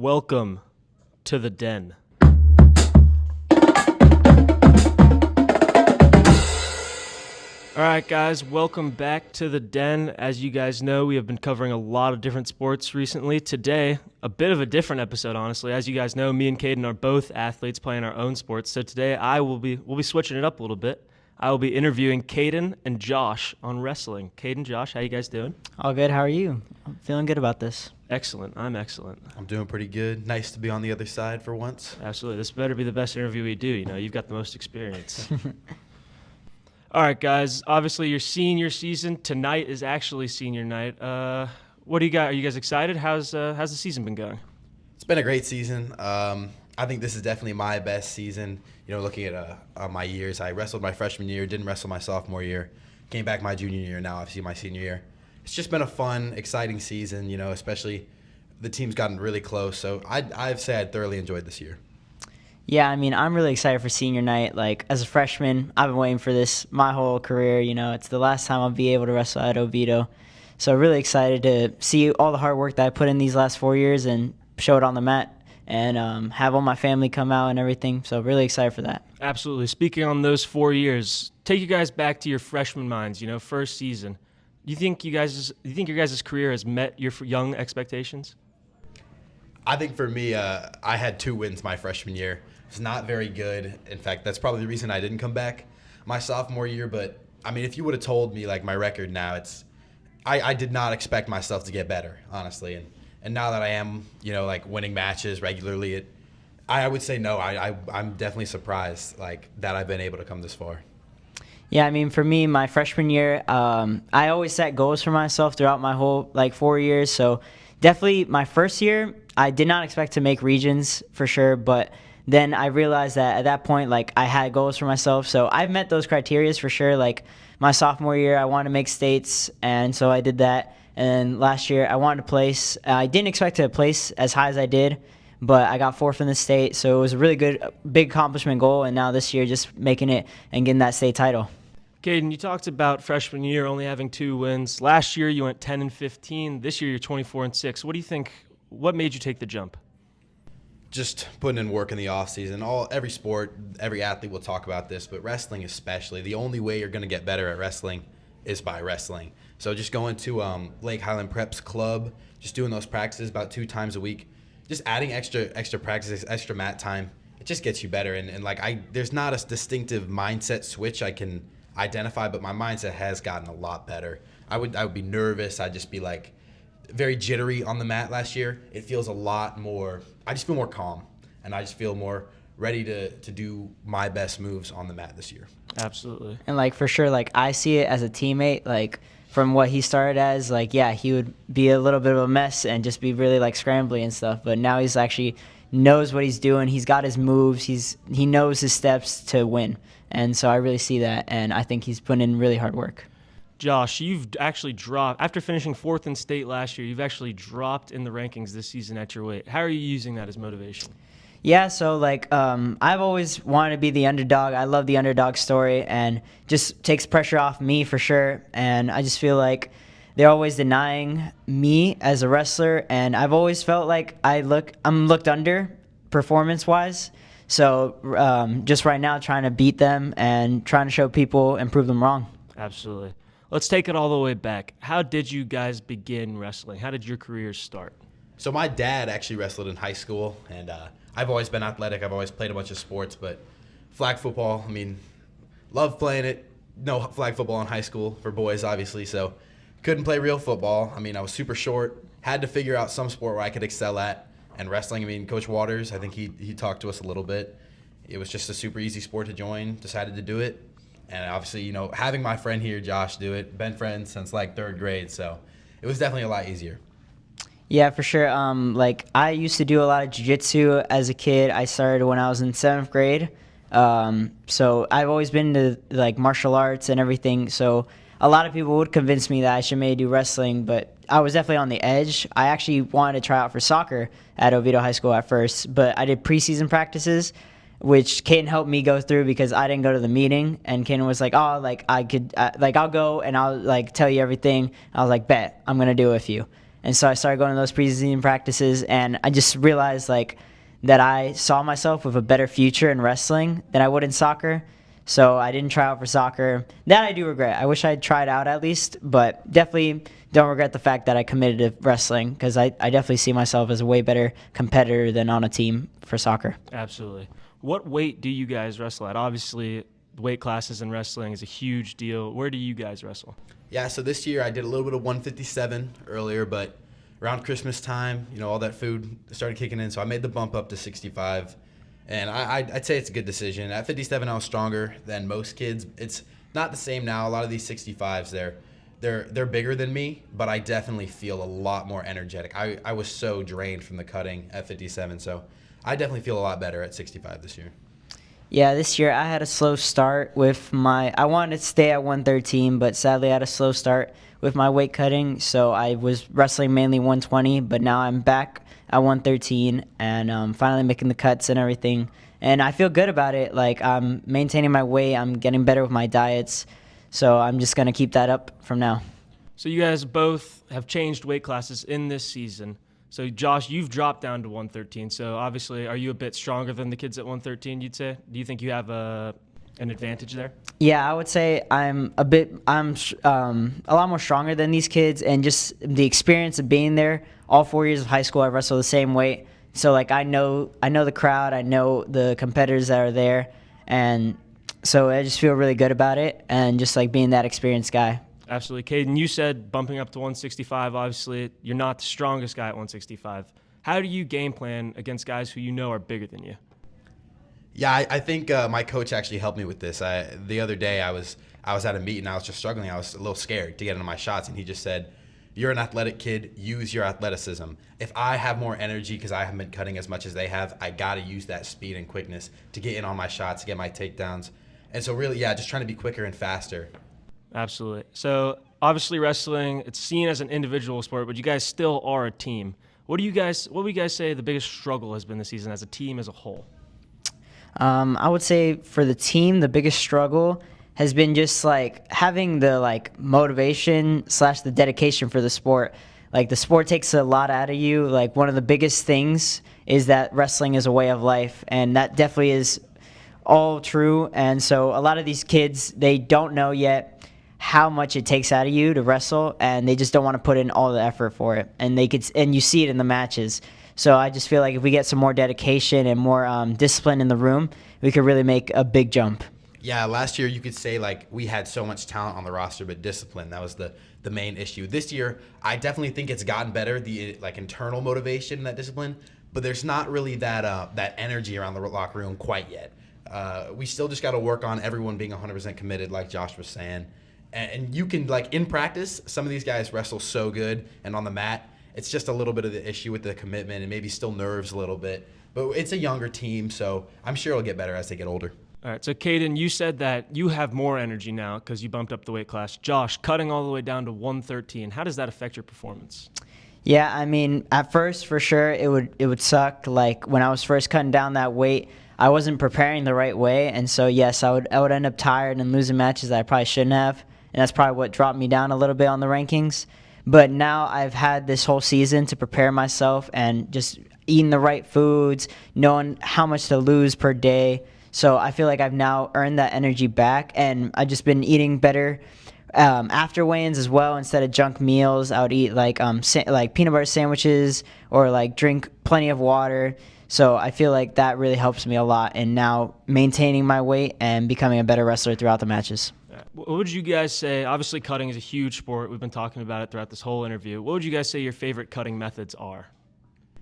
Welcome to the Den. All right, guys, welcome back to the Den. As you guys know, we have been covering a lot of different sports recently. Today, a bit of a different episode, honestly. As you guys know, me and Caden are both athletes playing our own sports. So today, we'll be switching it up a little bit. I will be interviewing Caden and Josh on wrestling. Caden, Josh, how you guys doing? All good. How are you? I'm feeling good about this. Excellent. I'm excellent. I'm doing pretty good. Nice to be on the other side for once. Absolutely. This better be the best interview we do. You know, you've got the most experience. All right, guys. Obviously, your senior season tonight is actually senior night. What do you got? Are you guys excited? How's the season been going? It's been a great season. I think this is definitely my best season. You know, looking at my years, I wrestled my freshman year, didn't wrestle my sophomore year, came back my junior year, now obviously my senior year. It's just been a fun, exciting season, you know, especially the team's gotten really close. So I'd say I thoroughly enjoyed this year. Yeah, I mean, I'm really excited for senior night. Like, as a freshman, I've been waiting for this my whole career. You know, it's the last time I'll be able to wrestle at Oviedo. So really excited to see all the hard work that I put in these last 4 years and show it on the mat and have all my family come out and everything. So really excited for that. Absolutely. Speaking on those 4 years, take you guys back to your freshman minds, you know, first season. Do you think your guys' career has met your young expectations? I think for me, I had 2 wins my freshman year. It's not very good. In fact, that's probably the reason I didn't come back my sophomore year. But, I mean, if you would have told me, like, my record now, I did not expect myself to get better, honestly. And now that I am, you know, like, winning matches regularly, I would say no. I'm definitely surprised, like, that I've been able to come this far. Yeah, I mean, for me, my freshman year, I always set goals for myself throughout my whole, 4 years. So definitely my first year, I did not expect to make regions for sure, but then I realized that at that point, like, I had goals for myself. So I've met those criteria for sure. Like, my sophomore year, I wanted to make states, and so I did that. And then last year, I wanted to place. I didn't expect to place as high as I did, but I got 4th in the state. So it was a really good, big accomplishment goal. And now this year, just making it and getting that state title. Caden, you talked about freshman year only having 2 wins. Last year, you went 10-15. This year, you're 24-6. What do you think? What made you take the jump? Just putting in work in the off season. Every sport, every athlete will talk about this, but wrestling especially. The only way you're going to get better at wrestling is by wrestling. So just going to Lake Highland Prep's club, just doing those practices about 2 times a week, just adding extra practices, extra mat time. It just gets you better. And there's not a distinctive mindset switch I can identify, but my mindset has gotten a lot better. I would be nervous. I'd just be like very jittery on the mat last year. It feels a lot more. I just feel more calm, and I just feel more ready to do my best moves on the mat this year. Absolutely. And, like, for sure, like, I see it as a teammate, like, from what he started as, like, yeah, he would be a little bit of a mess and just be really, like, scrambly and stuff. But now he's actually knows what he's doing. He's got his moves. He knows his steps to win. And so I really see that, and I think he's putting in really hard work. Josh, you've actually dropped, after finishing 4th in state last year, you've actually dropped in the rankings this season at your weight. How are you using that as motivation? Yeah, so, like, I've always wanted to be the underdog. I love the underdog story, and just takes pressure off me for sure. And I just feel like they're always denying me as a wrestler, and I've always felt like I'm looked under performance-wise. So just right now trying to beat them and trying to show people and prove them wrong. Absolutely. Let's take it all the way back. How did you guys begin wrestling? How did your career start? So my dad actually wrestled in high school, and I've always been athletic. I've always played a bunch of sports, but flag football, I mean, loved playing it. No flag football in high school for boys, obviously, so couldn't play real football. I mean, I was super short, had to figure out some sport where I could excel at. And wrestling, I mean, Coach Waters, I think he talked to us a little bit. It was just a super easy sport to join, decided to do it. And obviously, you know, having my friend here, Josh, do it, been friends since like 3rd grade, so it was definitely a lot easier. Yeah, for sure. Like, I used to do a lot of jiu-jitsu as a kid. I started when I was in 7th grade. So I've always been to, like, martial arts and everything. So a lot of people would convince me that I should maybe do wrestling, but I was definitely on the edge. I actually wanted to try out for soccer at Oviedo High School at first, but I did preseason practices, which Caden helped me go through because I didn't go to the meeting. And Caden was like, oh, like, I could, like, I'll go and I'll, like, tell you everything. I was like, bet, I'm going to do it with you. And so I started going to those preseason practices, and I just realized like that I saw myself with a better future in wrestling than I would in soccer. So I didn't try out for soccer. That I do regret. I wish I had tried out at least, but definitely don't regret the fact that I committed to wrestling, because I definitely see myself as a way better competitor than on a team for soccer. Absolutely. What weight do you guys wrestle at? Obviously, weight classes in wrestling is a huge deal. Where do you guys wrestle? Yeah, so this year I did a little bit of 157 earlier, but around Christmas time, all that food started kicking in, so I made the bump up to 65. And I'd say it's a good decision. At 57, I was stronger than most kids. It's not the same now. A lot of these 65s, they're bigger than me, but I definitely feel a lot more energetic. I was so drained from the cutting at 57, so I definitely feel a lot better at 65 this year. Yeah, this year I had a slow start with I wanted to stay at 113, but sadly I had a slow start with my weight cutting, so I was wrestling mainly 120, but now I'm back at 113 and finally making the cuts and everything. And I feel good about it. Like, I'm maintaining my weight, I'm getting better with my diets, so I'm just going to keep that up from now. So you guys both have changed weight classes in this season. So, Josh, you've dropped down to 113. So, obviously, are you a bit stronger than the kids at 113, you'd say? Do you think you have an advantage there? Yeah, I would say I'm a lot more stronger than these kids, and just the experience of being there. All 4 years of high school, I wrestled the same weight. So, like, I know the crowd, I know the competitors that are there, and so I just feel really good about it, and just, like, being that experienced guy. Absolutely. Caden, you said bumping up to 165, obviously, you're not the strongest guy at 165. How do you game plan against guys who you know are bigger than you? Yeah, I think my coach actually helped me with this. The other day I was at a meet and I was just struggling. I was a little scared to get into my shots, and he just said, "You're an athletic kid. Use your athleticism. If I have more energy because I haven't been cutting as much as they have, I got to use that speed and quickness to get in on my shots, to get my takedowns." And so really, yeah, just trying to be quicker and faster. Absolutely. So, obviously, wrestling, it's seen as an individual sport, but you guys still are a team. What would you guys say the biggest struggle has been this season as a team as a whole? I would say for the team, the biggest struggle has been just like having the motivation / the dedication for the sport. Like, the sport takes a lot out of you. Like, one of the biggest things is that wrestling is a way of life, and that definitely is all true. And so a lot of these kids, they don't know yet how much it takes out of you to wrestle, and they just don't want to put in all the effort for it. And you see it in the matches. So I just feel like if we get some more dedication and more discipline in the room, we could really make a big jump. Yeah, last year you could say we had so much talent on the roster, but discipline, that was the main issue. This year, I definitely think it's gotten better, the internal motivation and that discipline, but there's not really that energy around the locker room quite yet. We still just got to work on everyone being 100% committed, like Josh was saying. And you can, in practice, some of these guys wrestle so good, and on the mat, it's just a little bit of the issue with the commitment and maybe still nerves a little bit. But it's a younger team, so I'm sure it'll get better as they get older. All right, so Caden, you said that you have more energy now because you bumped up the weight class. Josh, cutting all the way down to 113, how does that affect your performance? Yeah, I mean, at first, for sure, it would suck. Like, when I was first cutting down that weight, I wasn't preparing the right way, and so yes, I would end up tired and losing matches that I probably shouldn't have, and that's probably what dropped me down a little bit on the rankings. But now I've had this whole season to prepare myself and just eating the right foods, knowing how much to lose per day. So I feel like I've now earned that energy back, and I've just been eating better after weigh-ins as well. Instead of junk meals, I would eat like peanut butter sandwiches or drink plenty of water. So I feel like that really helps me a lot in now maintaining my weight and becoming a better wrestler throughout the matches. What would you guys say? Obviously, cutting is a huge sport. We've been talking about it throughout this whole interview. What would you guys say your favorite cutting methods are?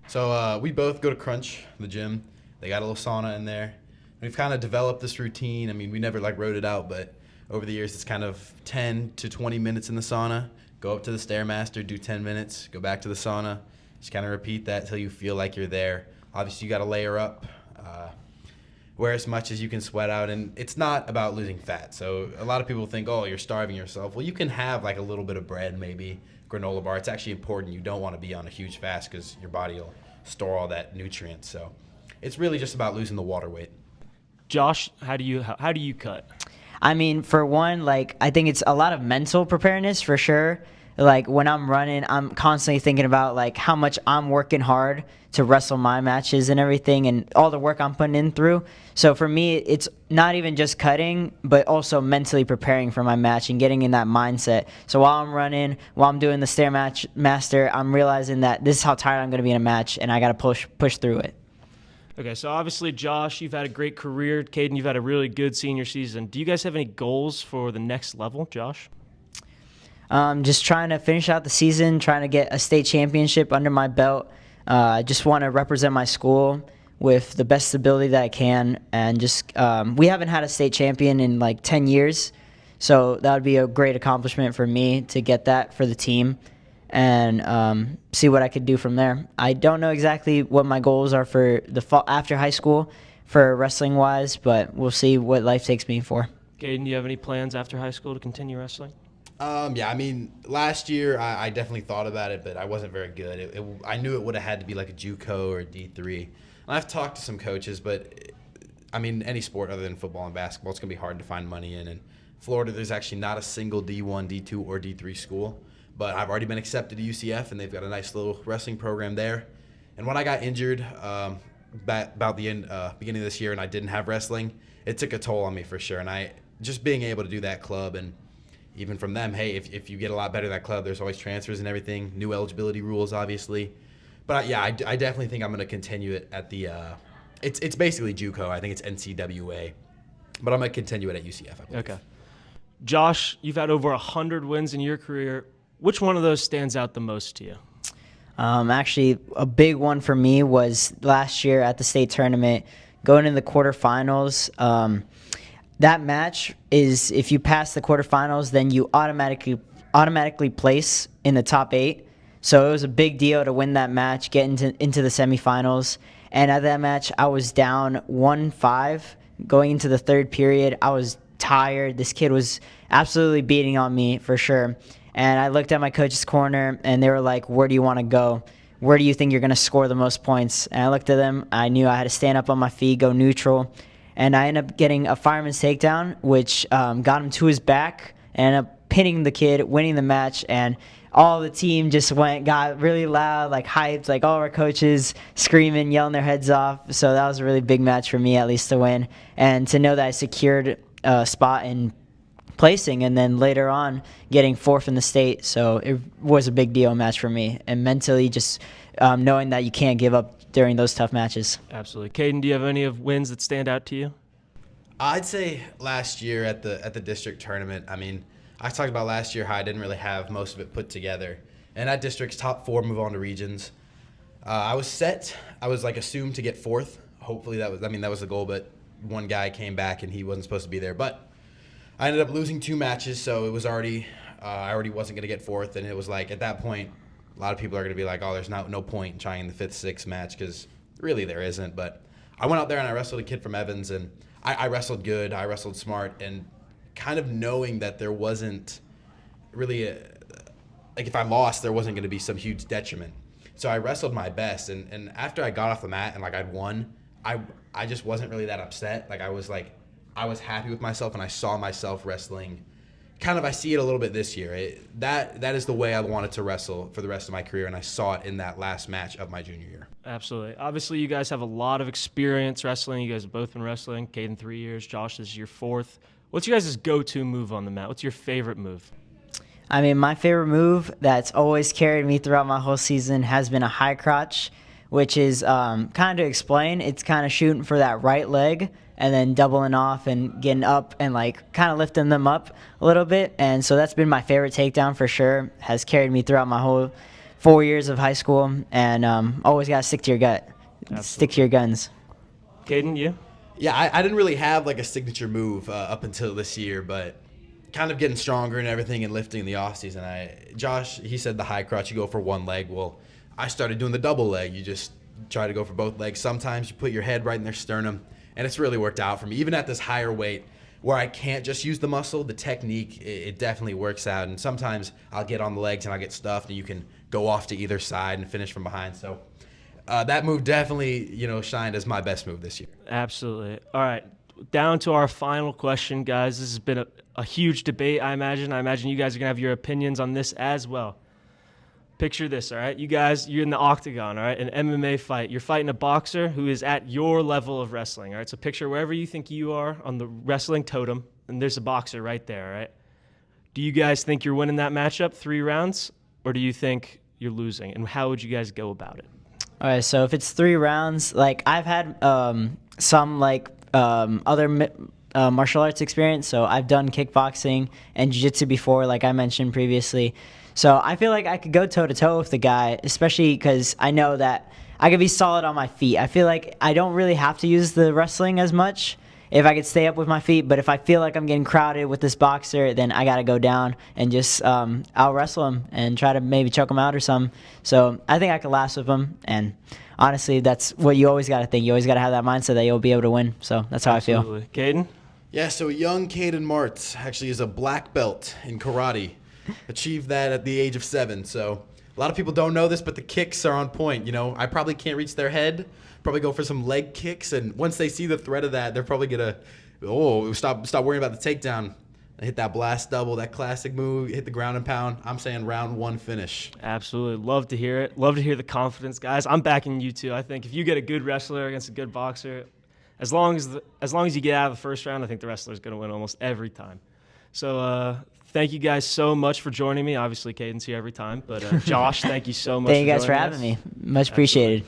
So we both go to Crunch, the gym. They got a little sauna in there. We've kind of developed this routine. I mean, we never wrote it out, but over the years, it's kind of 10 to 20 minutes in the sauna. Go up to the Stairmaster, do 10 minutes, go back to the sauna. Just kind of repeat that until you feel like you're there. Obviously, you got to layer up, wear as much as you can sweat out, and it's not about losing fat. So a lot of people think, oh, you're starving yourself. Well, you can have a little bit of bread, maybe granola bar. It's actually important. You don't want to be on a huge fast because your body will store all that nutrients. So it's really just about losing the water weight. Josh, how do you cut? I mean, for one, I think it's a lot of mental preparedness for sure. like when I'm running, I'm constantly thinking about like how much I'm working hard to wrestle my matches and everything, and all the work I'm putting in through. So for me, it's not even just cutting, but also mentally preparing for my match and getting in that mindset. So while I'm running, while I'm doing the Stairmaster, I'm realizing that this is how tired I'm going to be in a match, and I got to push through it. Okay, so obviously, Josh, you've had a great career. Caden, you've had a really good senior season. Do you guys have any goals for the next level, Josh? Just trying to finish out the season, trying to get a state championship under my belt. I just want to represent my school with the best ability that I can. And just we haven't had a state champion in like 10 years, so that would be a great accomplishment for me to get that for the team and see what I could do from there. I don't know exactly what my goals are for the fall after high school for wrestling-wise, but we'll see what life takes me for. Caden, do you have any plans after high school to continue wrestling? Yeah, I mean, last year I definitely thought about it, but I wasn't very good. I knew it would have had to be like a JUCO or a D3. And I've talked to some coaches, but I mean, any sport other than football and basketball, it's going to be hard to find money in. In Florida, there's actually not a single D1, D2, or D3 school. But I've already been accepted to UCF, and they've got a nice little wrestling program there. And when I got injured about the beginning of this year and I didn't have wrestling, it took a toll on me for sure. And just being able to do that club, and even from them, hey, if you get a lot better at that club, there's always transfers and everything, new eligibility rules, obviously. But yeah, I definitely think I'm going to continue it at the it's basically JUCO. I think it's NCWA. But I'm going to continue it at UCF, I believe. Okay. Josh, you've had over 100 wins in your career. Which one of those stands out the most to you? Actually, a big one for me was last year at the state tournament, going in the quarterfinals. That match is, if you pass the quarterfinals, then you automatically place in the top 8. So it was a big deal to win that match, get into the semifinals. And at that match, I was down 1-5 going into the third period. I was tired. This kid was absolutely beating on me for sure. And I looked at my coach's corner, and they were like, where do you want to go? Where do you think you're going to score the most points? And I looked at them. I knew I had to stand up on my feet, go neutral. And I ended up getting a fireman's takedown, which got him to his back, and ended up pinning the kid, winning the match. And all the team just got really loud, like hyped, like all our coaches screaming, yelling their heads off. So that was a really big match for me, at least to win. And to know that I secured a spot in placing, and then later on getting 4th in the state. So it was a big deal match for me, and mentally just knowing that you can't give up during those tough matches. Absolutely. Caden, do you have any of wins that stand out to you? I'd say last year at the district tournament, I mean, I talked about last year how I didn't really have most of it put together. And at district's top 4 move on to regions. I was like assumed to get 4th. Hopefully that was the goal, but one guy came back and he wasn't supposed to be there. But I ended up losing 2 matches, so it was I already wasn't going to get 4th, and it was like at that point, a lot of people are going to be like, oh, there's no point in trying the 5th, 6th match, because really there isn't. But I went out there and I wrestled a kid from Evans, and I wrestled good, I wrestled smart, and kind of knowing that there wasn't really like if I lost, there wasn't going to be some huge detriment. So I wrestled my best, and after I got off the mat and like I'd won, I just wasn't really that upset. Like I was happy with myself, and I saw myself wrestling. Kind of, I see it a little bit this year. That is the way I wanted to wrestle for the rest of my career, and I saw it in that last match of my junior year. Absolutely. Obviously, you guys have a lot of experience wrestling. You guys have both been wrestling. Caden 3 years. Josh, this is your 4th. What's your guys' go-to move on the mat? What's your favorite move? I mean, my favorite move that's always carried me throughout my whole season has been a high crotch, which is kind of to explain. It's kind of shooting for that right leg and then doubling off and getting up and like kind of lifting them up a little bit. And so that's been my favorite takedown for sure. Has carried me throughout my whole 4 years of high school. And always got to stick to your gut. Absolutely. Stick to your guns. Caden, you? Yeah, I didn't really have like a signature move up until this year, but kind of getting stronger and everything and lifting in the offseason. Josh, he said the high crotch, you go for one leg. Well, I started doing the double leg. You just try to go for both legs. Sometimes you put your head right in their sternum, and it's really worked out for me. Even at this higher weight where I can't just use the muscle, the technique, it definitely works out. And sometimes I'll get on the legs and I'll get stuffed, and you can go off to either side and finish from behind. So that move definitely, shined as my best move this year. Absolutely. All right. down to our final question, guys. This has been a huge debate, I imagine. I imagine you guys are going to have your opinions on this as well. Picture this, all right? You guys, you're in the octagon, all right? An MMA fight. You're fighting a boxer who is at your level of wrestling, all right? So picture wherever you think you are on the wrestling totem, and there's a boxer right there, all right? Do you guys think you're winning that matchup 3 rounds, or do you think you're losing? And how would you guys go about it? All right, so if it's 3 rounds, like I've had some like other martial arts experience. So I've done kickboxing and jiu-jitsu before, like I mentioned previously. So I feel like I could go toe-to-toe with the guy, especially because I know that I could be solid on my feet. I feel like I don't really have to use the wrestling as much if I could stay up with my feet. But if I feel like I'm getting crowded with this boxer, then I got to go down and just out-wrestle him and try to maybe choke him out or something. So I think I could last with him. And honestly, that's what you always got to think. You always got to have that mindset that you'll be able to win. So that's how Absolutely. I feel. Caden? Yeah, so young Caden Martz actually is a black belt in karate. Achieved that at the age of 7. So a lot of people don't know this, but the kicks are on point. You know, I probably can't reach their head. Probably go for some leg kicks, and once they see the threat of that, they're probably gonna, stop worrying about the takedown. Hit that blast double, that classic move, hit the ground and pound. I'm saying round 1 finish. Absolutely. Love to hear it. Love to hear the confidence, guys. I'm backing you too. I think if you get a good wrestler against a good boxer, as long as you get out of the first round, I think the wrestler's going to win almost every time. So thank you guys so much for joining me. Obviously, Caden's here every time. But Josh, thank you so much Thank you guys for having me. Much appreciated.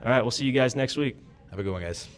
All right, we'll see you guys next week. Have a good one, guys.